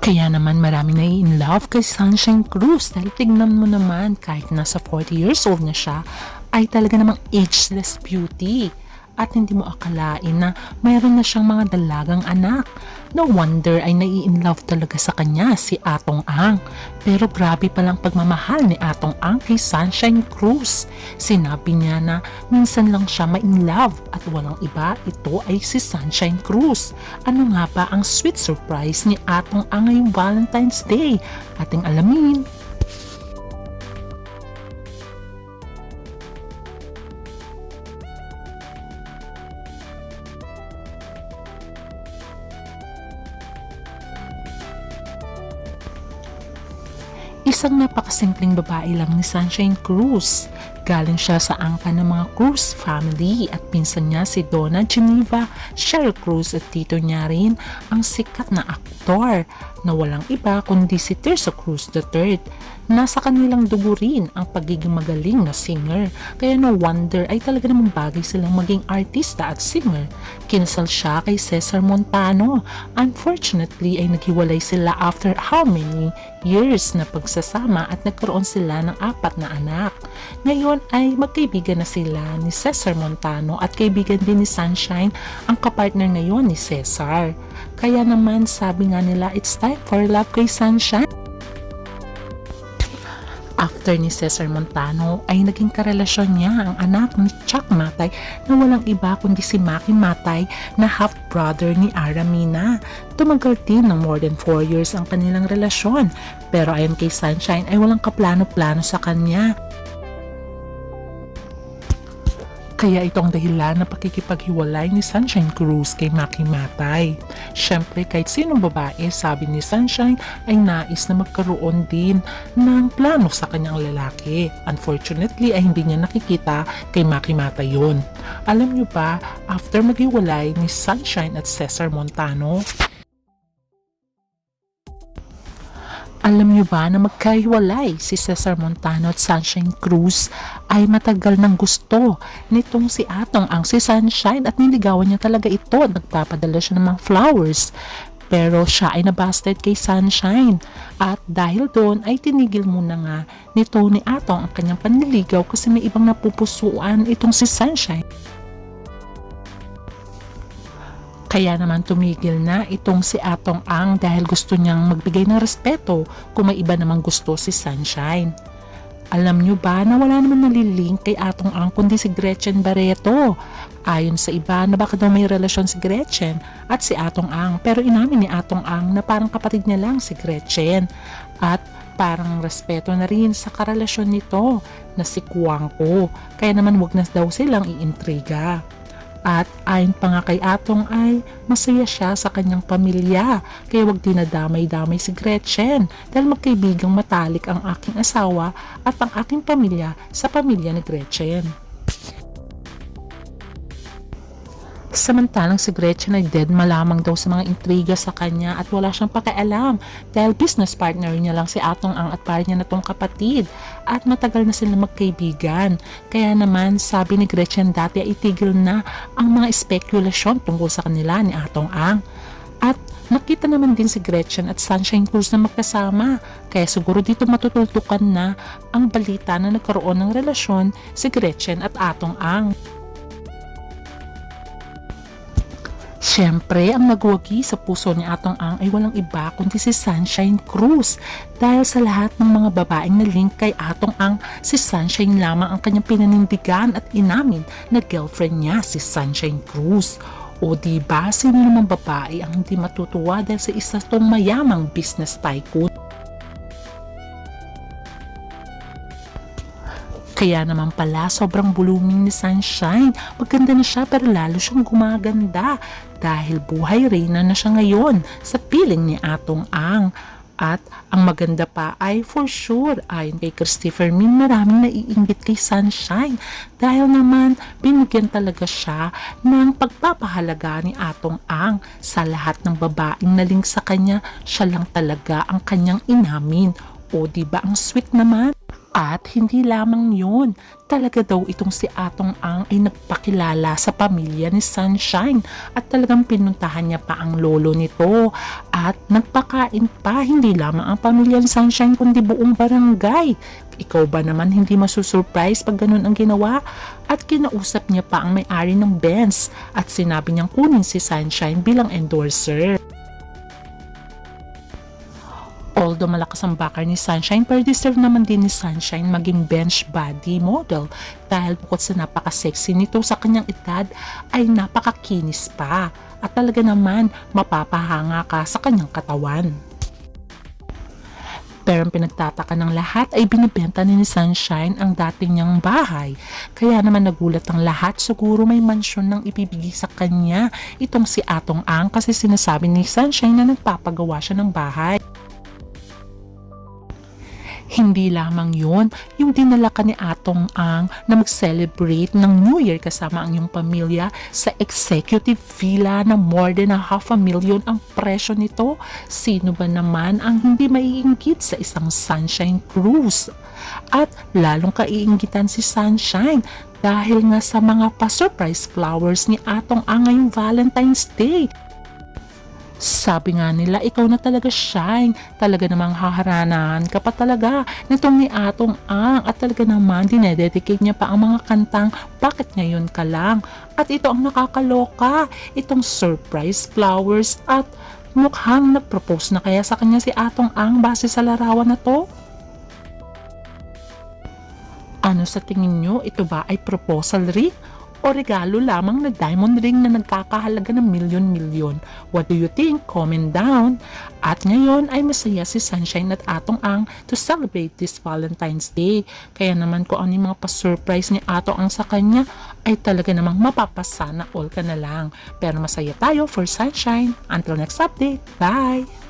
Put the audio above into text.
Kaya naman maraming nai-inlove kay Sunshine Cruz dahil tignan mo naman kahit nasa 40 years old na siya ay talaga namang ageless beauty. At hindi mo akalain na mayroon na siyang mga dalagang anak. No wonder ay nai-inlove talaga sa kanya si Atong Ang. Pero grabe palang pagmamahal ni Atong Ang kay Sunshine Cruz. Sinabi niya na minsan lang siya ma-inlove at walang iba, ito ay si Sunshine Cruz. Ano nga ba ang sweet surprise ni Atong Ang ngayong Valentine's Day? Ating alamin. Isang napakasimpleng babae lang ni Sunshine Cruz. Galing siya sa angkan ng mga Cruz family at pinsan niya si Donna Geneva, Cheryl Cruz at tito niya rin ang sikat na aktor na walang iba kundi si Tirso Cruz III. Nasa kanilang dugo rin ang pagiging magaling na singer, kaya no wonder ay talaga namang bagay silang maging artista at singer. Kinasal siya kay Cesar Montano. Unfortunately ay naghiwalay sila after how many years na pagsasama at nagkaroon sila ng 4 na anak. Ngayon ay magkaibigan na sila ni Cesar Montano at kaibigan din ni Sunshine ang kapartner ngayon ni Cesar. Kaya naman sabi nga nila it's time for love kay Sunshine. After ni Cesar Montano ay naging karelasyon niya ang anak ni Chuck Matay na walang iba kundi si Maki Matay na half-brother ni Aramina. Tumagal din ng more than 4 years ang kanilang relasyon, pero ayon kay Sunshine ay walang kaplano-plano sa kanya. Kaya ito ang dahilan na pakikipaghiwalay ni Sunshine Cruz kay Maki Matay. Siyempre kahit sinong babae, sabi ni Sunshine ay nais na magkaroon din ng plano sa kanyang lalaki. Unfortunately ay hindi niya nakikita kay Maki Matay yun. Alam niyo ba, after maghiwalay ni Sunshine at Cesar Montano, alam niyo ba na magkahiwalay si Cesar Montano at Sunshine Cruz ay matagal nang gusto nitong si Atong Ang si Sunshine at niligawan niya talaga ito at nagpapadala siya ng mga flowers. Pero siya ay nabasted kay Sunshine at dahil doon ay tinigil muna nga nito ni Atong ang kanyang panliligaw kasi may ibang napupusuan itong si Sunshine. Kaya naman tumigil na itong si Atong Ang dahil gusto niyang magbigay ng respeto kung may iba namang gusto si Sunshine. Alam niyo ba na wala naman nalilink kay Atong Ang kundi si Gretchen Barreto. Ayon sa iba na baka daw may relasyon si Gretchen at si Atong Ang, pero inamin ni Atong Ang na parang kapatid niya lang si Gretchen at parang respeto na rin sa karelasyon nito na si Kuangko, kaya naman wag na daw silang iintriga. At ayon pa nga kay Atong ay masaya siya sa kanyang pamilya, kaya wag dinadamay-damay si Gretchen dahil magkaibigang matalik ang aking asawa at ang aking pamilya sa pamilya ni Gretchen. Samantalang si Gretchen ay dead malamang daw sa mga intriga sa kanya at wala siyang pakialam dahil business partner niya lang si Atong Ang at pare niya na tong kapatid at matagal na sila magkaibigan. Kaya naman sabi ni Gretchen dati ay itigil na ang mga spekulasyon tungkol sa kanila ni Atong Ang. At nakita naman din si Gretchen at Sunshine Cruz na magkasama, kaya siguro dito matutultukan na ang balita na nagkaroon ng relasyon si Gretchen at Atong Ang. Siyempre, ang nagwagi sa puso ni Atong Ang ay walang iba kundi si Sunshine Cruz. Dahil sa lahat ng mga babaeng na link kay Atong Ang, si Sunshine lamang ang kanyang pinanindigan at inamin na girlfriend niya si Sunshine Cruz. O diba, sino namang babae ang hindi matutuwa dahil sa isa tong mayamang business tycoon? Kaya naman pala sobrang blooming ni Sunshine. Maganda na siya pero lalo siyang gumaganda dahil buhay reyna na siya ngayon sa piling ni Atong Ang. At ang maganda pa ay for sure ayon kay Christopher Min maraming naiinggit kay Sunshine dahil naman binigyan talaga siya ng pagpapahalaga ni Atong Ang. Sa lahat ng babaeng naling sa kanya, siya lang talaga ang kanyang inamin. O diba ang sweet naman? At hindi lamang yun, talaga daw itong si Atong Ang ay nagpakilala sa pamilya ni Sunshine at talagang pinuntahan niya pa ang lolo nito at nagpakain pa hindi lamang ang pamilya ni Sunshine kundi buong barangay. Ikaw ba naman hindi masusurprise pag ganun ang ginawa? At kinausap niya pa ang may-ari ng Benz at sinabi niyang kunin si Sunshine bilang endorser. Although malakas ang bakar ni Sunshine, pero deserve naman din ni Sunshine maging bench body model dahil bukod sa napaka-sexy nito sa kanyang edad ay napakakinis pa at talaga naman mapapahanga ka sa kanyang katawan. Pero ang pinagtataka ng lahat ay binibenta ni Sunshine ang dating niyang bahay. Kaya naman nagulat ang lahat, siguro may mansyon nang ibibigay sa kanya itong si Atong Ang kasi sinasabi ni Sunshine na nagpapagawa siya ng bahay. Hindi lamang yun, yung dinala ka ni Atong Ang na mag-celebrate ng New Year kasama ang iyong pamilya sa executive villa na more than $500,000 ang presyo nito. Sino ba naman ang hindi maiinggit sa isang Sunshine Cruise? At lalong kaiinggitan si Sunshine dahil nga sa mga pa-surprise flowers ni Atong Ang ngayong Valentine's Day. Sabi nga nila, ikaw na talaga, Shine. Talaga namang haharanahan ka pa talaga nitong ni Atong Ang at talaga naman dinededicate niya pa ang mga kantang Bakit Ngayon Ka Lang. At ito ang nakakaloka, itong surprise flowers at mukhang nag-propose na kaya sa kanya si Atong Ang base sa larawan na to. Ano sa tingin nyo? Ito ba ay proposal ring o regalo lamang na diamond ring na nagkakahalaga ng milyon-milyon? What do you think? Comment down. At ngayon ay masaya si Sunshine at Atong Ang to celebrate this Valentine's Day. Kaya naman kung ano yung mga pa-surprise ni Atong Ang sa kanya ay talaga namang mapapasana all ka na lang. Pero masaya tayo for Sunshine. Until next update. Bye!